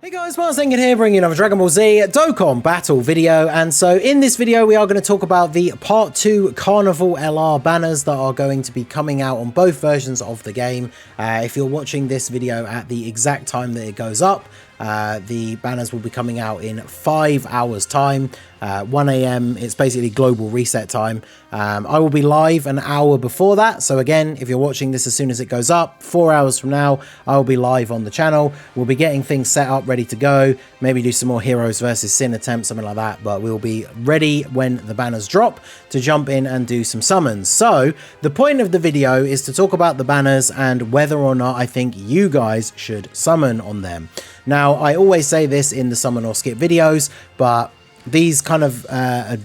Hey guys, Mars here bringing another Dragon Ball Z Dokkan battle video, and so in this video we are going to talk about the Part 2 Carnival LR banners that are going to be coming out on both versions of the game. If you're watching this video at the exact time that it goes up, the banners will be coming out in 5 hours time, 1 AM. It's basically global reset time. I will be live an hour before that, so again, if you're watching this as soon as it goes up, 4 hours from now I will be live on the channel. We'll be getting things set up, ready to go, maybe do some more Heroes versus Sin attempts, something like that, but we'll be ready when the banners drop to jump in and do some summons. So the point of the video is to talk about the banners and whether or not I think you guys should summon on them. Now, I always say this in the summon or skip videos, but these kind of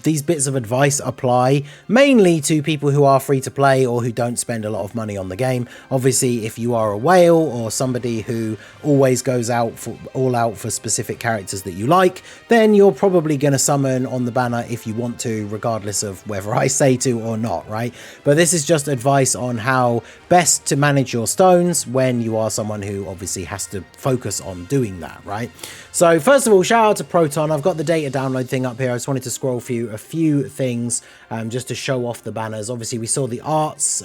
these bits of advice apply mainly to people who are free to play or who don't spend a lot of money on the game. Obviously, if you are a whale or somebody who always goes out for specific characters that you like, then you're probably going to summon on the banner if you want to, regardless of whether I say to or not, right? But this is just advice on how best to manage your stones when you are someone who obviously has to focus on doing that, right? So first of all, shout out to Proton. I've got the data download thing up here. I just wanted to scroll through a few things just to show off the banners. Obviously, we saw the arts.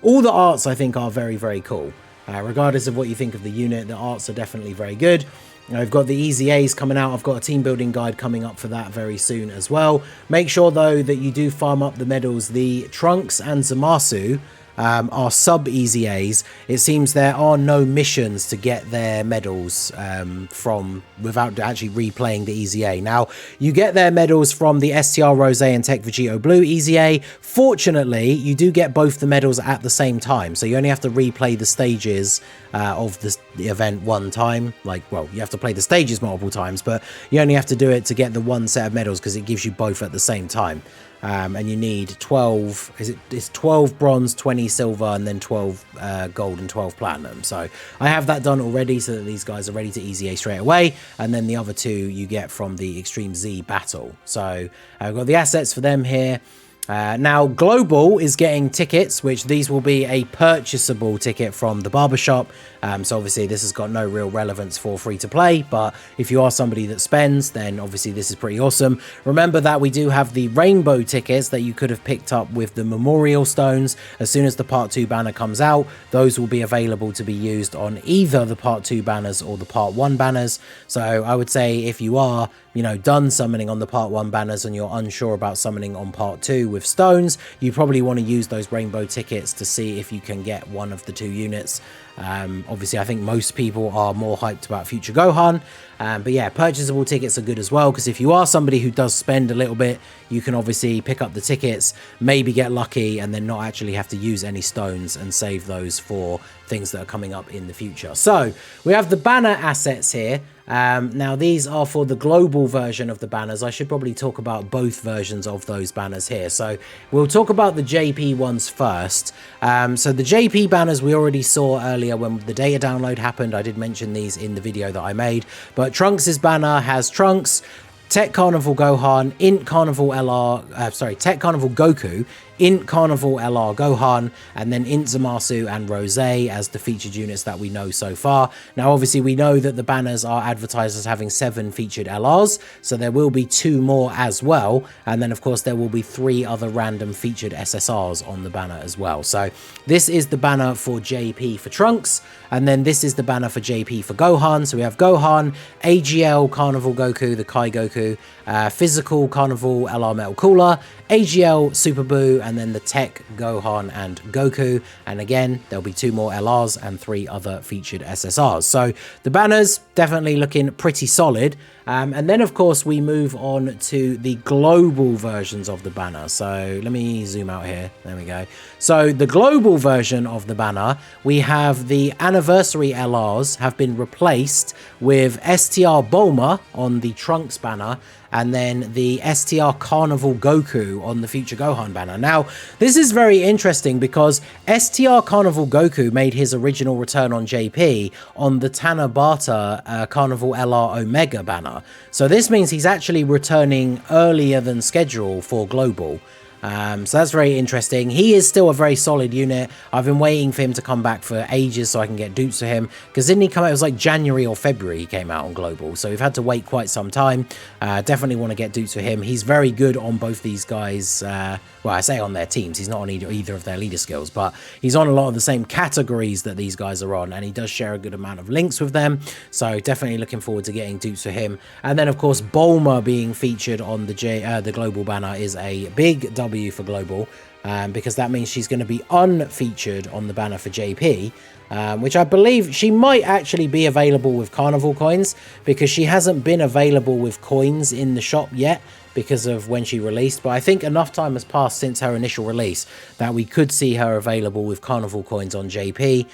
All the arts, I think, are very, very cool. Regardless of what you think of the unit, the arts are definitely very good. I've got the Easy A's coming out. I've got a team building guide coming up for that very soon as well. Make sure, though, that you do farm up the medals. The Trunks and Zamasu are sub Easy A's. It seems there are no missions to get their medals from without actually replaying the Easy A. Now, you get their medals from the STR Rose and Tech Vegito Blue Easy A. Fortunately, you do get both the medals at the same time, so you only have to replay the stages of the event one time. Like, well, you have to play the stages multiple times, but you only have to do it to get the one set of medals because it gives you both at the same time. And you need 12, it's 12 bronze, 20 silver, and then 12 gold and 12 platinum. So I have that done already so that these guys are ready to Easy A straight away. And then the other two you get from the Extreme Z battle. So I've got the assets for them here. Now, Global is getting tickets, which these will be a purchasable ticket from the barbershop. So obviously this has got no real relevance for free to play, but if you are somebody that spends, then obviously this is pretty awesome. Remember that we do have the rainbow tickets that you could have picked up with the memorial stones. As soon as the Part 2 banner comes out, those will be available to be used on either the Part 2 banners or the Part 1 banners. So I would say if you are, you know, done summoning on the Part 1 banners and you're unsure about summoning on Part 2 with stones, you probably want to use those rainbow tickets to see if you can get one of the two units. Obviously, I think most people are more hyped about Future Gohan, but yeah, purchasable tickets are good as well, because if you are somebody who does spend a little bit, you can obviously pick up the tickets, maybe get lucky, and then not actually have to use any stones and save those for things that are coming up in the future. So we have the banner assets here. Now these are for the global version of the banners. I should probably talk about both versions of those banners here. So we'll talk about the JP ones first. So the JP banners we already saw earlier when the data download happened. I did mention these in the video that I made, but Trunks' banner has Trunks, Tech Carnival Gohan, Int Carnival LR, Tech Carnival Goku, Int Carnival LR Gohan, and then Int Zamasu and Rose as the featured units that we know so far. Now, obviously, we know that the banners are advertised as having 7 featured LRs, so there will be 2 more as well. And then, of course, there will be 3 other random featured SSRs on the banner as well. So this is the banner for JP for Trunks, and then this is the banner for JP for Gohan. So we have Gohan, AGL Carnival Goku, the Kai Goku, Physical Carnival LR Metal Cooler, AGL Super Buu, and then the Tech Gohan and Goku. And again, there'll be 2 more LRs and 3 other featured SSRs. So the banners definitely looking pretty solid. And then, of course, we move on to the global versions of the banner. So let me zoom out here. There we go. So the global version of the banner, we have the anniversary LRs have been replaced with STR Bulma on the Trunks banner, and then the STR Carnival Goku on the Future Gohan banner. Now, this is very interesting because STR Carnival Goku made his original return on JP on the Tanabata Carnival LR Omega banner. So this means he's actually returning earlier than schedule for Global. So that's very interesting. He is still a very solid unit. I've been waiting for him to come back for ages so I can get dupes for him, because didn't he come out, it was like January or February he came out on Global, so we've had to wait quite some time. Definitely want to get dupes for him. He's very good on both these guys. Well, I say on their teams, he's not on either of their leader skills, but he's on a lot of the same categories that these guys are on, and he does share a good amount of links with them, so definitely looking forward to getting dupes for him. And then of course Bulma being featured on the Global banner is a big W for Global, because that means she's going to be unfeatured on the banner for JP, which I believe she might actually be available with Carnival coins, because she hasn't been available with coins in the shop yet because of when she released, but I think enough time has passed since her initial release that we could see her available with Carnival coins on JP.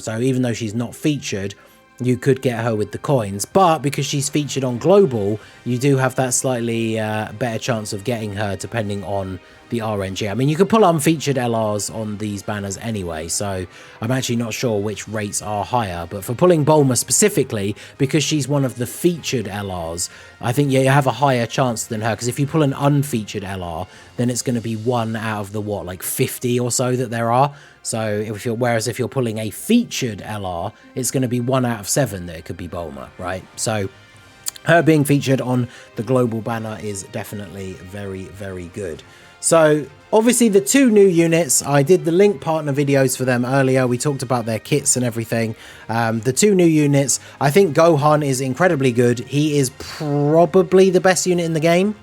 So even though she's not featured, you could get her with the coins, but because she's featured on Global, you do have that slightly better chance of getting her depending on the RNG. I mean, you could pull unfeatured LRs on these banners anyway, so I'm actually not sure which rates are higher, but for pulling Bulma specifically, because she's one of the featured LRs, I think you have a higher chance than her, because if you pull an unfeatured LR, then it's going to be 1 out of the, what, like 50 or so that there are. So whereas if you're pulling a featured LR, it's going to be 1 out of 7 that it could be Bulma, right? So her being featured on the Global banner is definitely very, very good. So obviously the 2 new units, I did the link partner videos for them earlier. We talked about their kits and everything. The 2 new units, I think Gohan is incredibly good. He is probably the best unit in the game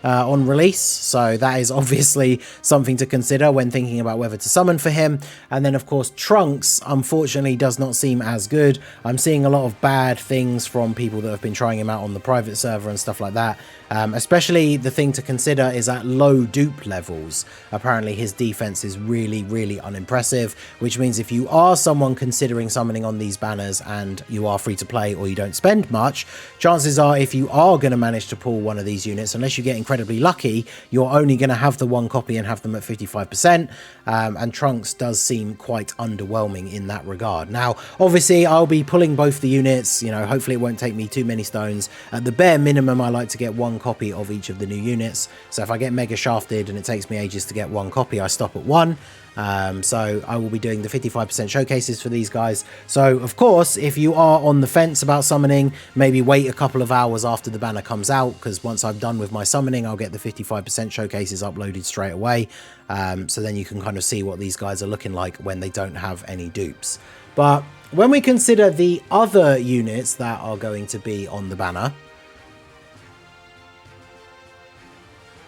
on release, so that is obviously something to consider when thinking about whether to summon for him. And then of course Trunks unfortunately does not seem as good. I'm seeing a lot of bad things from people that have been trying him out on the private server and stuff like that. Especially the thing to consider is at low dupe levels, apparently his defense is really, really unimpressive, which means if you are someone considering summoning on these banners and you are free to play or you don't spend much, chances are if you are going to manage to pull one of these units, unless you get incredibly lucky, you're only going to have the 1 copy and have them at 55%, and Trunks does seem quite underwhelming in that regard. Now obviously I'll be pulling both the units, you know, hopefully it won't take me too many stones. At the bare minimum I like to get 1 copy of each of the new units, so if I get mega shafted and it takes me ages to get 1 copy, I stop at 1. So I will be doing the 55% showcases for these guys. So of course if you are on the fence about summoning, maybe wait a couple of hours after the banner comes out, because once I'm done with my summoning I'll get the 55% showcases uploaded straight away, so then you can kind of see what these guys are looking like when they don't have any dupes. But when we consider the other units that are going to be on the banner,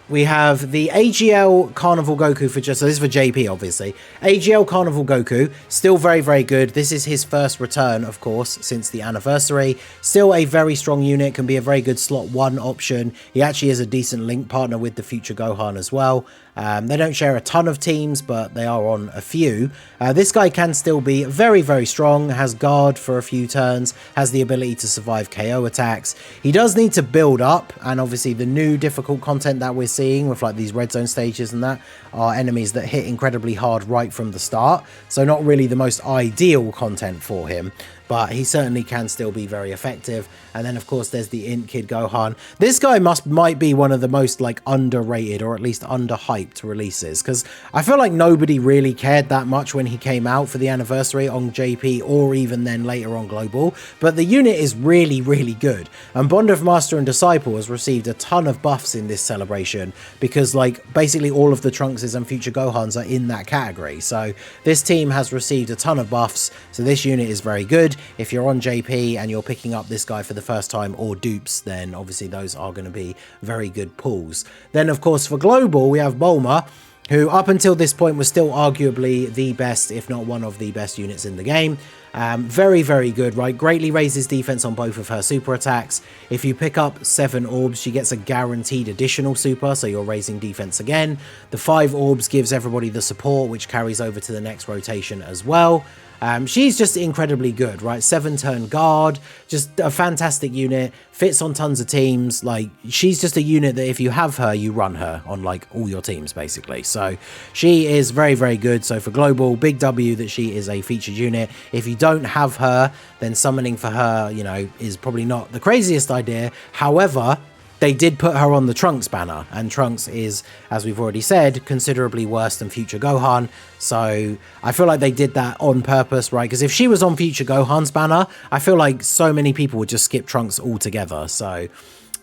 we have the AGL Carnival Goku for just, so this is for JP obviously. AGL Carnival Goku, still very, very good. This is his first return, of course, since the anniversary. Still a very strong unit, can be a very good slot 1 option. He actually is a decent link partner with the future Gohan as well. They don't share a ton of teams, but they are on a few. This guy can still be very, very strong, has guard for a few turns, has the ability to survive KO attacks. He does need to build up, and obviously the new difficult content that we're seeing with like these red zone stages and that are enemies that hit incredibly hard right from the start. So not really the most ideal content for him, but he certainly can still be very effective. And then of course there's the Int Kid Gohan. This guy might be one of the most like underrated or at least underhyped releases, because I feel like nobody really cared that much when he came out for the anniversary on JP or even then later on Global, but the unit is really, really good. And Bond of Master and Disciple has received a ton of buffs in this celebration, because like basically all of the Trunkses and future Gohans are in that category. So this team has received a ton of buffs, so this unit is very good. If you're on JP and you're picking up this guy for the first time or dupes, then obviously those are going to be very good pulls. Then of course for Global we have Bulma, who up until this point was still arguably the best, if not one of the best units in the game. Very, very good, right? Greatly raises defense on both of her super attacks. If you pick up 7 orbs, she gets a guaranteed additional super, so you're raising defense again. The 5 orbs gives everybody the support, which carries over to the next rotation as well. She's just incredibly good, right? 7-turn guard, just a fantastic unit, fits on tons of teams. Like, she's just a unit that if you have her, you run her on like all your teams basically. So she is very, very good. So for Global, big W that she is a featured unit. If you don't have her, then summoning for her, you know, is probably not the craziest idea. However, they did put her on the Trunks banner, and Trunks is, as we've already said, considerably worse than Future Gohan. So I feel like they did that on purpose, right? Because if she was on Future Gohan's banner, I feel like so many people would just skip Trunks altogether. So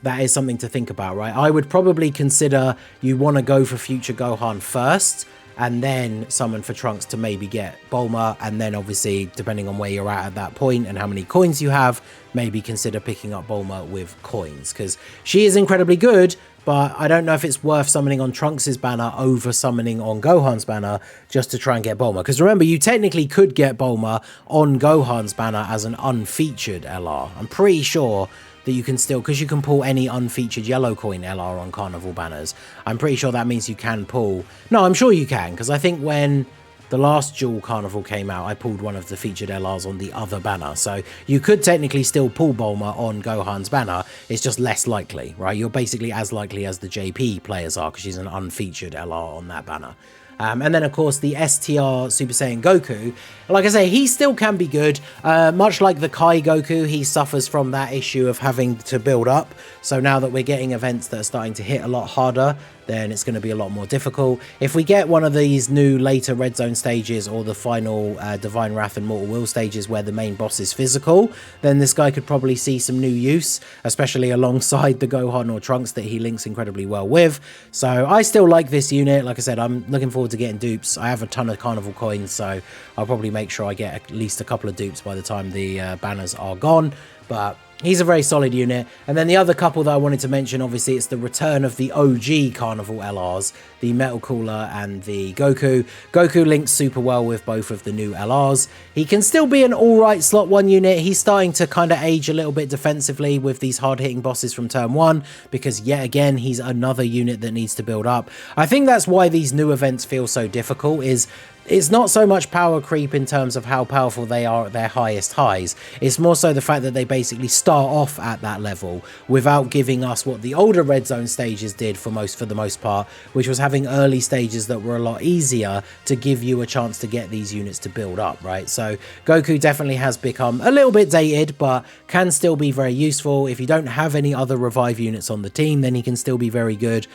that is something to think about, right? I would probably consider you want to go for Future Gohan first, and then summon for Trunks to maybe get Bulma, and then obviously, depending on where you're at that point and how many coins you have, maybe consider picking up Bulma with coins, because she is incredibly good, but I don't know if it's worth summoning on Trunks' banner over summoning on Gohan's banner just to try and get Bulma. Because remember, you technically could get Bulma on Gohan's banner as an unfeatured LR. I'm pretty sure that you can still, because you can pull any unfeatured yellow coin LR on Carnival banners. I'm pretty sure that means you can pull... No, I'm sure you can, because I think when the last dual Carnival came out, I pulled one of the featured LRs on the other banner. So you could technically still pull Bulma on Gohan's banner. It's just less likely, right? You're basically as likely as the JP players are, because she's an unfeatured LR on that banner. And then, of course, the STR Super Saiyan Goku, like I say, he still can be good. Much like the Kai Goku, he suffers from that issue of having to build up. So now that we're getting events that are starting to hit a lot harder, then it's going to be a lot more difficult. If we get one of these new later Red Zone stages or the final Divine Wrath and Mortal Will stages where the main boss is physical, then this guy could probably see some new use, especially alongside the Gohan or Trunks that he links incredibly well with. So I still like this unit. Like I said, I'm looking forward to getting dupes. I have a ton of Carnival coins, so I'll probably make sure I get at least a couple of dupes by the time the banners are gone. But he's a very solid unit. And then the other couple that I wanted to mention, obviously, it's the return of the OG Carnival LRs, the Metal Cooler and the Goku. Goku links super well with both of the new LRs. He can still be an alright slot 1 unit. He's starting to kind of age a little bit defensively with these hard-hitting bosses from turn 1, because yet again, he's another unit that needs to build up. I think that's why these new events feel so difficult, is it's not so much power creep in terms of how powerful they are at their highest highs. It's more so the fact that they basically start off at that level without giving us what the older Red Zone stages did for the most part, which was having early stages that were a lot easier to give you a chance to get these units to build up, right? So Goku definitely has become a little bit dated, but can still be very useful. If you don't have any other revive units on the team, then he can still be very good.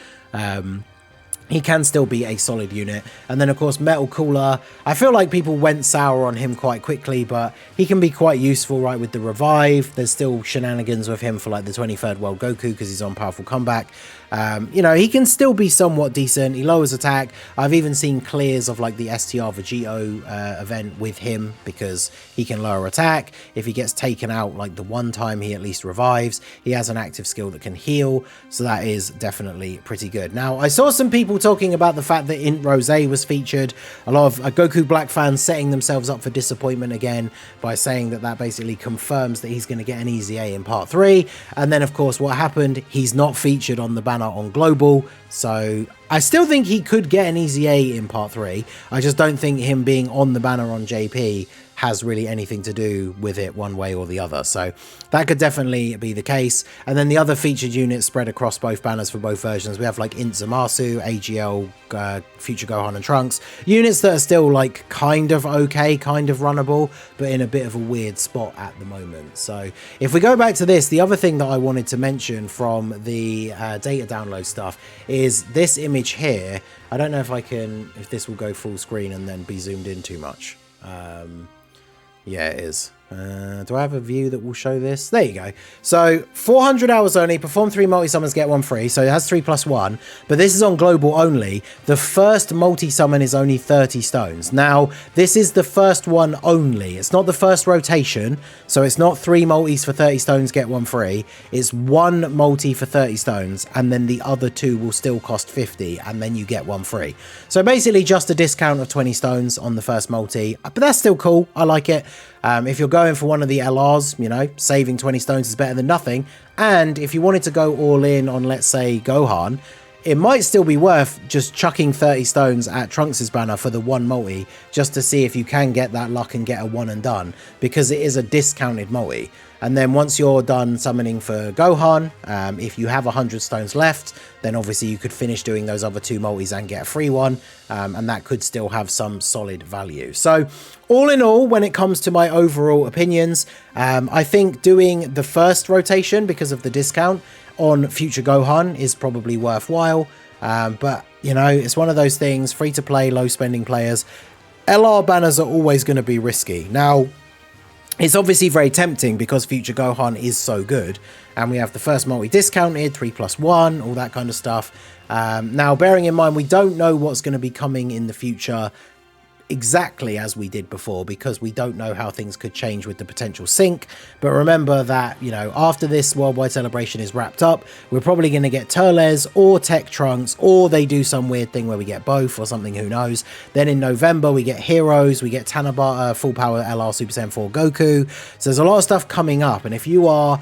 He can still be a solid unit. And then, of course, Metal Cooler. I feel like people went sour on him quite quickly, but he can be quite useful, right, with the revive. There's still shenanigans with him for, like, the 23rd World Goku because he's on Powerful Comeback. You know, he can still be somewhat decent. He lowers attack. I've even seen clears of, like, the STR Vegito event with him because he can lower attack. If he gets taken out, like, the one time, he at least revives. He has an active skill that can heal, so that is definitely pretty good. Now, I saw some people talking about the fact that Int Rose was featured. A lot of Goku Black fans setting themselves up for disappointment again by saying that that basically confirms that he's going to get an easy A in part 3. And then, of course, what happened? He's not featured on the banner on Global, so I still think he could get an easy A in part 3. I just don't think him being on the banner on JP has really anything to do with it one way or the other, so that could definitely be the case. And then the other featured units spread across both banners for both versions, we have like Int Zamasu, AGL, Future Gohan and Trunks, units that are still like kind of okay, kind of runnable, but in a bit of a weird spot at the moment. So if we go back to this, the other thing that I wanted to mention from the data download stuff is this image here. I don't know if this will go full screen and then be zoomed in too much. Yeah, it is. Do I have a view that will show this? There you go. So 400 hours only, perform 3 multi-summons, get 1 free. So it has 3+1, but this is on global only. The first multi-summon is only 30 stones. Now, this is the first one only. It's not the first rotation. So it's not 3 multis for 30 stones, get 1 free. It's 1 multi for 30 stones, and then the other 2 will still cost 50, and then you get 1 free. So basically just a discount of 20 stones on the first multi, but that's still cool. I like it. If you're going for one of the LRs, you know, saving 20 stones is better than nothing. And if you wanted to go all in on, let's say, Gohan, it might still be worth just chucking 30 stones at Trunks' banner for the 1 multi, just to see if you can get that luck and get a 1 and done, because it is a discounted multi. And then once you're done summoning for Gohan, if you have 100 stones left, then obviously you could finish doing those other 2 multis and get a free one. And that could still have some solid value. So all in all, when it comes to my overall opinions, I think doing the first rotation because of the discount on future Gohan is probably worthwhile. But, you know, it's one of those things, free to play, low spending players. LR banners are always going to be risky. Now, it's obviously very tempting because future Gohan is so good. And we have the first multi discounted, 3+1, all that kind of stuff. Now, bearing in mind, we don't know what's going to be coming in the future exactly as we did before, because we don't know how things could change with the potential sync. But remember that, you know, after this worldwide celebration is wrapped up, we're probably going to get Turles or Tech Trunks, or they do some weird thing where we get both or something, who knows. Then in November we get Heroes, we get Tanabata, full power LR Super Saiyan 4 Goku. So there's a lot of stuff coming up, and if you are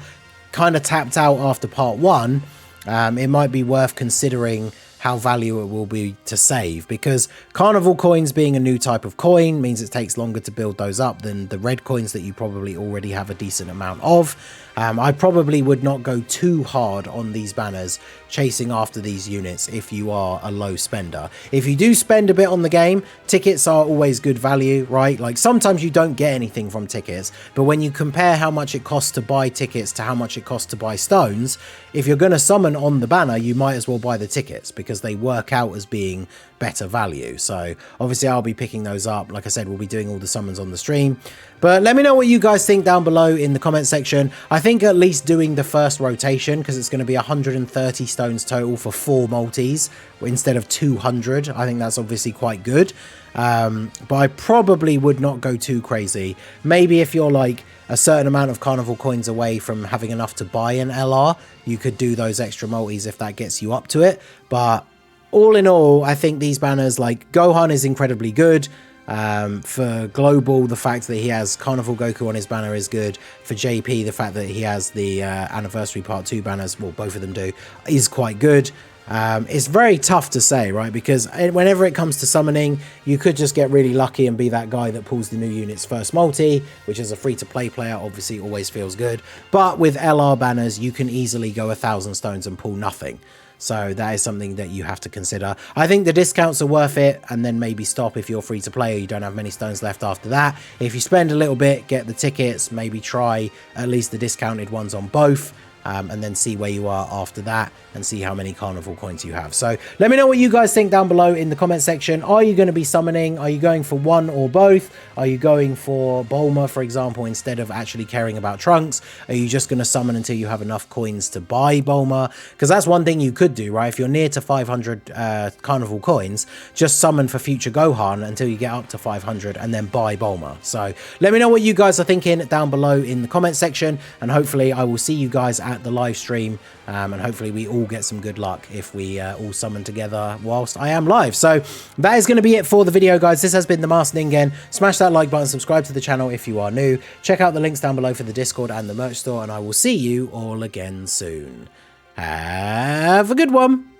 kind of tapped out after part 1, it might be worth considering how valuable it will be to save, because carnival coins being a new type of coin means it takes longer to build those up than the red coins that you probably already have a decent amount of. I probably would not go too hard on these banners chasing after these units if you are a low spender. If you do spend a bit on the game, tickets are always good value, right? Like sometimes you don't get anything from tickets, but when you compare how much it costs to buy tickets to how much it costs to buy stones, if you're going to summon on the banner, you might as well buy the tickets because they work out as being better value. So obviously I'll be picking those up. Like I said, we'll be doing all the summons on the stream. But let me know what you guys think down below in the comment section. I think at least doing the first rotation, because it's going to be 130 stones total for 4 multis instead of 200. I think that's obviously quite good. But I probably would not go too crazy. Maybe if you're like a certain amount of carnival coins away from having enough to buy an LR, you could do those extra multis if that gets you up to it. But all in all, I think these banners, like Gohan is incredibly good. For Global, the fact that he has Carnival Goku on his banner is good. For JP, the fact that he has the Anniversary Part 2 banners, well, both of them do, is quite good. It's very tough to say, right? Because whenever it comes to summoning, you could just get really lucky and be that guy that pulls the new unit's first multi, which is a free-to-play player, obviously always feels good. But with LR banners, you can easily go 1,000 stones and pull nothing. So that is something that you have to consider. I think the discounts are worth it, and then maybe stop if you're free to play or you don't have many stones left after that. If you spend a little bit, get the tickets, maybe try at least the discounted ones on both. And then see where you are after that and see how many carnival coins you have. So let me know what you guys think down below in the comment section. Are you going to be summoning? Are you going for one or both? Are you going for Bulma, for example, instead of actually caring about Trunks? Are you just going to summon until you have enough coins to buy Bulma? Because that's one thing you could do, right? If you're near to 500 carnival coins, just summon for future Gohan until you get up to 500 and then buy Bulma. So let me know what you guys are thinking down below in the comment section, and hopefully I will see you guys at the live stream, and hopefully we all get some good luck if we all summon together whilst I am live. So that is going to be it for the video, guys. This has been the Masked Ningen. Smash that like button, subscribe to the channel if you are new, check out the links down below for the Discord and the merch store, and I will see you all again soon. Have a good one.